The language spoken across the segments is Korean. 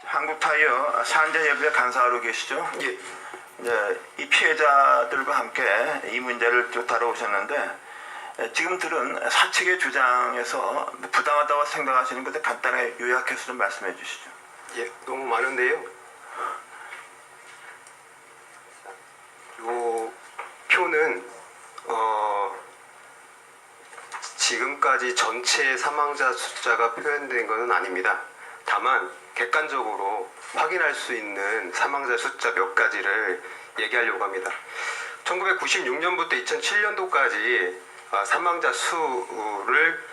한국타이어 산재예비에 간사하러 계시죠? 예. 네, 이 피해자들과 함께 이 문제를 쭉 다뤄오셨는데 지금 들은 사측의 주장에서 부당하다고 생각하시는 것을 간단하게 요약해서 좀 말씀해 주시죠. 예, 너무 많은데요. 요 표는 지금까지 전체 사망자 숫자가 표현된 것은 아닙니다. 다만 객관적으로 확인할 수 있는 사망자 숫자 몇 가지를 얘기하려고 합니다. 1996년부터 2007년도까지 사망자 수를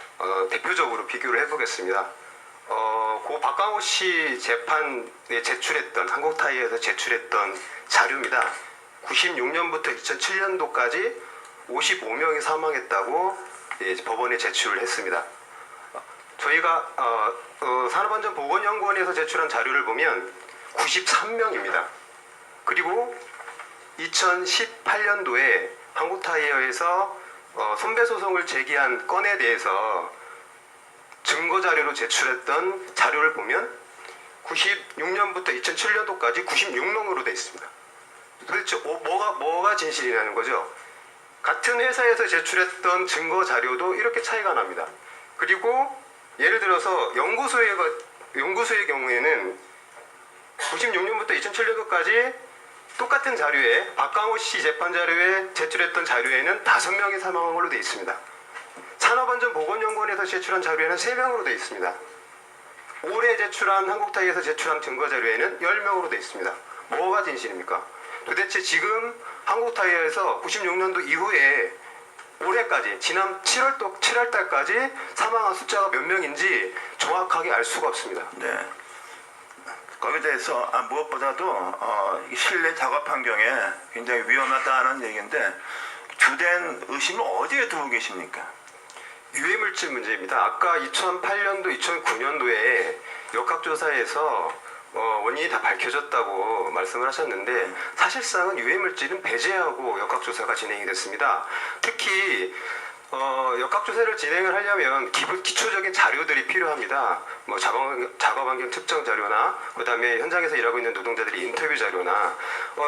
대표적으로 비교를 해보겠습니다. 고 박강호 씨 재판에 제출했던 한국타이어에서 제출했던 자료입니다. 96년부터 2007년도까지 55명이 사망했다고 법원에 제출을 했습니다. 저희가 산업안전보건연구원에서 제출한 자료를 보면 93명입니다. 그리고 2018년도에 한국타이어에서 손배소송을 제기한 건에 대해서 증거자료로 제출했던 자료를 보면 96년부터 2007년도까지 96명으로 되어 있습니다. 도대체 뭐가 진실이라는 거죠? 같은 회사에서 제출했던 증거자료도 이렇게 차이가 납니다. 그리고 예를 들어서 연구소의 경우에는 96년부터 2007년도까지 똑같은 자료에 박강호 씨 재판 자료에 제출했던 자료에는 5명이 사망한 걸로 되어 있습니다. 산업안전보건연구원에서 제출한 자료에는 3명으로 되어 있습니다. 올해 제출한 한국타이에서 제출한 증거자료에는 10명으로 되어 있습니다. 뭐가 진실입니까? 도대체 지금 한국타이어에서 96년도 이후에 올해까지 지난 7월달까지 사망한 숫자가 몇 명인지 정확하게 알 수가 없습니다. 네. 거기에 대해서 무엇보다도 실내 작업 환경에 굉장히 위험하다는 얘기인데 주된 의심을 어디에 두고 계십니까? 유해물질 문제입니다. 아까 2008년도, 2009년도에 역학조사에서 원인이 다 밝혀졌다고 말씀을 하셨는데 사실상은 유해물질은 배제하고 역학조사가 진행이 됐습니다. 특히 역학조사를 진행을 하려면 기초적인 자료들이 필요합니다. 뭐 작업환경 측정 자료나 그 다음에 현장에서 일하고 있는 노동자들의 인터뷰 자료나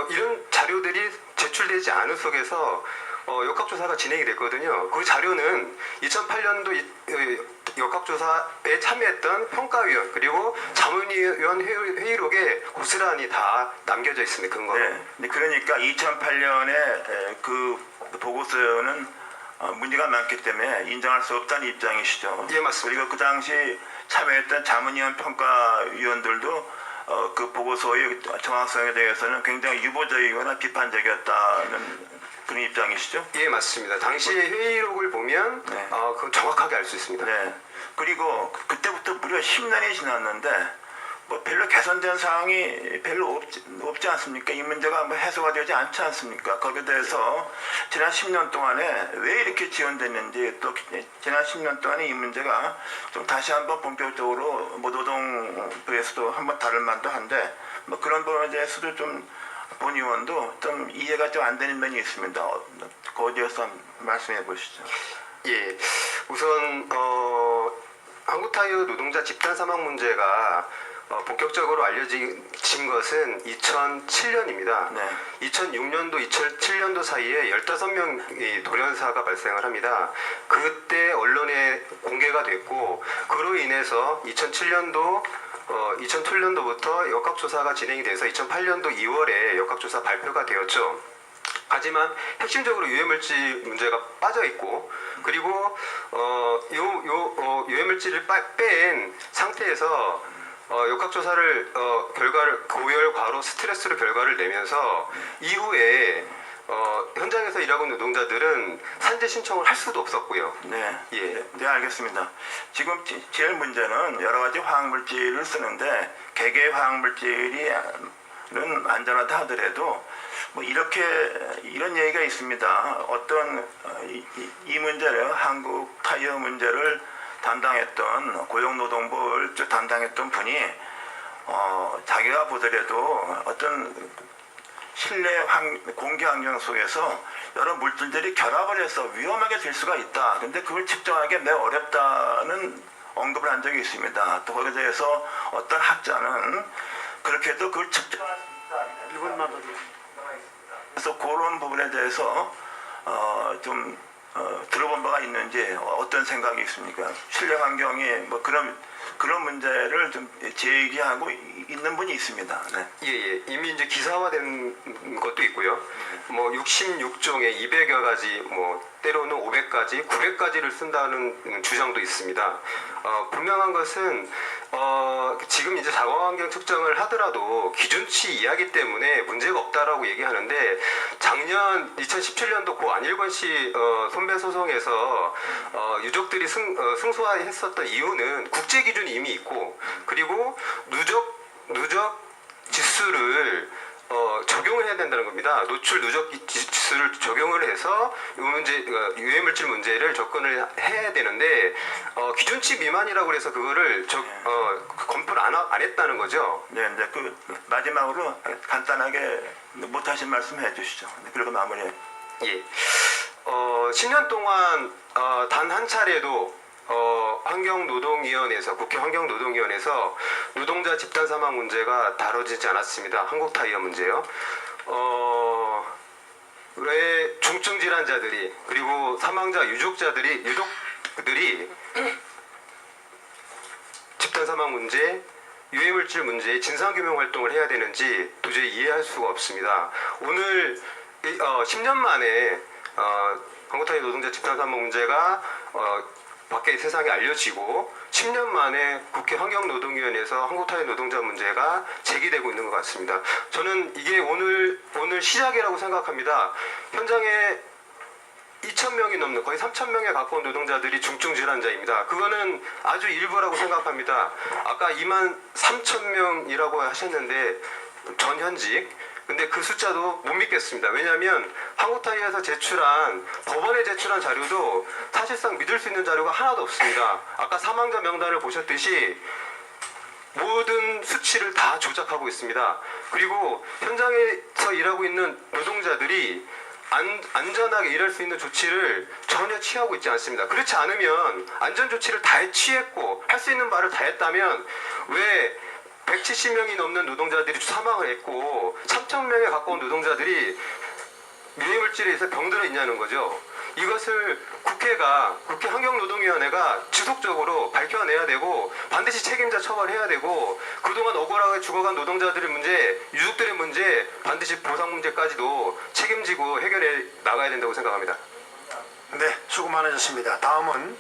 이런 자료들이 제출되지 않은 속에서 역학조사가 진행이 됐거든요. 그 자료는 2008년도 역학조사에 참여했던 평가위원 그리고 자문위원 회의록에 고스란히 다 남겨져 있습니다. 근거로. 네. 그러니까 2008년에 그 보고서는 문제가 많기 때문에 인정할 수 없다는 입장이시죠. 예, 맞습니다. 그리고 그 당시 참여했던 자문위원 평가위원들도 그 보고서의 정확성에 대해서는 굉장히 유보적이거나 비판적이었다는 그런 입장이시죠? 예, 맞습니다. 당시의 회의록을 보면 네. 그건 정확하게 알 수 있습니다. 네. 그리고 그때부터 무려 10년이 지났는데 뭐 별로 개선된 사항이 별로 없지 않습니까? 이 문제가 뭐 해소가 되지 않지 않습니까? 거기에 대해서 지난 10년 동안에 왜 이렇게 지연됐는지 또 지난 10년 동안에 이 문제가 좀 다시 한번 본격적으로 뭐 노동부에서도 한번 다룰 만도 한데 뭐 그런 부분에 대해서도 좀 본 의원도 좀 이해가 좀 안 되는 면이 있습니다. 거기에 대해서 말씀해 보시죠. 예, 우선 한국타이어 노동자 집단 사망 문제가 본격적으로 알려진 것은 2007년입니다. 네. 2006년도, 2007년도 사이에 15명의 돌연사가 발생을 합니다. 그때 언론에 공개가 됐고 그로 인해서 2007년도부터 역학조사가 진행이 돼서 2008년도 2월에 역학조사 발표가 되었죠. 하지만 핵심적으로 유해물질 문제가 빠져 있고 그리고 유해물질을 뺀 상태에서 역학조사를 결과를 고열 과로 스트레스로 결과를 내면서 이후에 현장에서 일하고 있는 노동자들은 산재 신청을 할 수도 없었고요. 네, 예. 네, 알겠습니다. 지금 제일 문제는 여러 가지 화학물질을 쓰는데 개개 화학물질은 안전하다 하더라도 뭐 이런 얘기가 있습니다. 어떤 이 문제를 한국 타이어 문제를 담당했던 고용노동부를 담당했던 분이 자기가 보더라도 어떤 실내 공기 환경 속에서 여러 물질들이 결합을 해서 위험하게 될 수가 있다. 근데 그걸 측정하기 매우 어렵다는 언급을 한 적이 있습니다. 또 거기에 대해서 어떤 학자는 그렇게 해도 그걸 측정할 수 있다. 1분만 더 그래서 그런 부분에 대해서 좀 들어본 바가 있는지 어떤 생각이 있습니까? 실내 환경이 뭐 그런 문제를 좀 제기하고 있는 분이 있습니다. 네. 예. 이미 이제 기사화된 것도 있고요. 뭐 66종에 200여 가지, 뭐 때로는 500가지, 900가지를 쓴다는 주장도 있습니다. 분명한 것은 지금 이제 자가환경 측정을 하더라도 기준치 이하기 때문에 문제가 없다라고 얘기하는데, 작년 2017년도 고 안일권 씨 손배 소송에서 유족들이 승소했었던 이유는 국제 기준이 이미 있고, 그리고 누적 지수를 적용을 해야 된다는 겁니다. 노출 누적 지수를 적용을 해서 이 문제, 유해물질 문제를 접근을 해야 되는데, 기준치 미만이라고 해서 그거를 검토를 안 했다는 거죠. 네, 이제 그 마지막으로 간단하게 못하신 말씀 해주시죠. 네, 그리고 마무리. 예. 10년 동안 단 한 차례도 환경노동위원회에서, 국회 환경노동위원회에서 노동자 집단 사망 문제가 다뤄지지 않았습니다. 한국타이어 문제요. 왜 중증 질환자들이, 그리고 사망자 유족들이 집단 사망 문제, 유해물질 문제에 진상규명 활동을 해야 되는지 도저히 이해할 수가 없습니다. 오늘 10년 만에 한국타이어 노동자 집단 사망 문제가 밖에 세상에 알려지고 10년 만에 국회 환경노동위원회에서 한국타이어 노동자 문제가 제기되고 있는 것 같습니다. 저는 이게 오늘 시작이라고 생각합니다. 현장에 2,000명이 넘는, 거의 3,000명에 가까운 노동자들이 중증 질환자입니다. 그거는 아주 일부라고 생각합니다. 아까 23,000명이라고 하셨는데 전현직, 근데 그 숫자도 못 믿겠습니다. 왜냐하면 한국타이어에서 법원에 제출한 자료도 사실상 믿을 수 있는 자료가 하나도 없습니다. 아까 사망자 명단을 보셨듯이 모든 수치를 다 조작하고 있습니다. 그리고 현장에서 일하고 있는 노동자들이 안전하게 일할 수 있는 조치를 전혀 취하고 있지 않습니다. 그렇지 않으면, 안전조치를 다 취했고 할 수 있는 바를 다 했다면 왜 170명이 넘는 노동자들이 사망을 했고 3,000명에 가까운 노동자들이 유해물질에 의해서 병들어 있냐는 거죠. 이것을 국회 환경노동위원회가 지속적으로 밝혀내야 되고, 반드시 책임자 처벌해야 되고, 그동안 억울하게 죽어간 노동자들의 문제, 유족들의 문제, 반드시 보상 문제까지도 책임지고 해결해 나가야 된다고 생각합니다. 네, 수고 많으셨습니다. 다음은